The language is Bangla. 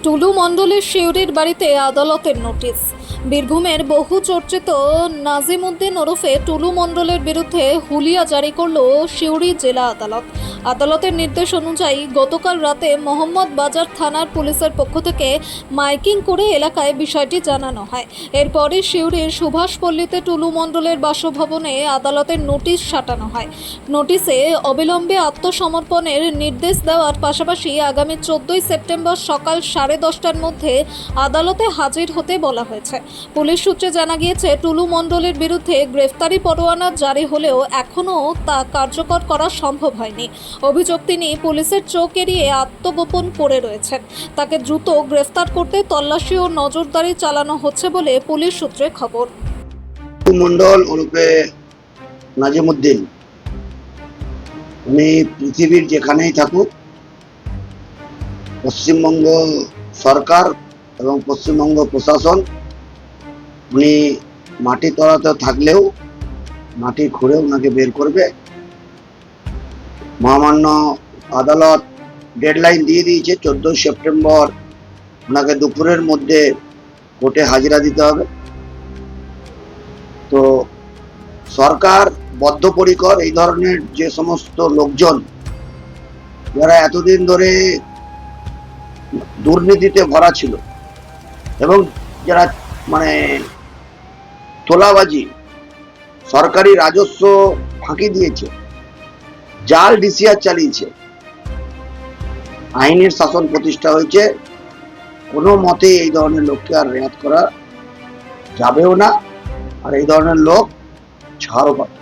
টুলু মণ্ডলের শিউরির বাড়িতে আদালতের নোটিশ। বীরভূমের বহু চর্চিত নাজিমউদ্দিন ওরফে টুলু মণ্ডলের বিরুদ্ধে হুলিয়া জারি করল শিউরি জেলা আদালত। আদালতের নির্দেশ অনুযায়ী গতকাল রাতে মোহাম্মদ বাজার থানার পুলিশের পক্ষ থেকে মাইকিং করে এলাকায় বিষয়টি জানানো হয়। এরপরই শিউরির সুভাষপল্লীতে টুলু মণ্ডলের বাসভবনে আদালতের নোটিশ সাটানো হয়। নোটিশে অবিলম্বে আত্মসমর্পণের নির্দেশ দেওয়ার পাশাপাশি আগামী 14ই সেপ্টেম্বর সকাল 10:30টার মধ্যে আদালতে হাজির হতে বলা হয়েছে। পুলিশ সূত্রে জানা গিয়েছে, টুলু মণ্ডলের বিরুদ্ধে গ্রেফতারি পরোয়ানা জারি হলেও এখনও তা কার্যকর করা সম্ভব হয়নি। অভিযোগ, তিনি পুলিশের চোখ এড়িয়ে আত্মগোপন করে রয়েছেন। তাকে দ্রুত গ্রেফতার করতে তল্লাশি ও নজরদারি চালানো হচ্ছে বলে পুলিশ সূত্রে খবর। মণ্ডল ওরফে নাজিমউদ্দিন উনি পৃথিবীর যেখানেই থাকুক, পশ্চিমবঙ্গ সরকার এবং পশ্চিমবঙ্গ প্রশাসন উনি মাটি তলাতে থাকলেও মাটি খুঁড়ে ওনাকে বের করবে। মহামান্য আদালত ডেডলাইন দিয়ে দিয়েছে, 14 সেপ্টেম্বর ওনাকে দুপুরের মধ্যে কোর্টে হাজিরা দিতে হবে। তো সরকার বদ্ধপরিকর এই ধরনের যে সমস্ত লোকজন যারা এতদিন ধরে দুর্নীতিতে ভরা ছিল এবং যারা তোলাবাজি, সরকারি রাজস্ব ফাঁকি দিয়েছে, জাল ডিসিআর চালিয়েছে, আইনের শাসন প্রতিষ্ঠা হয়েছে, কোনো মতে এই ধরনের লোককে আর রেয়াত করা যাবেও না, আর এই ধরনের লোক ছাড়ও পাবে।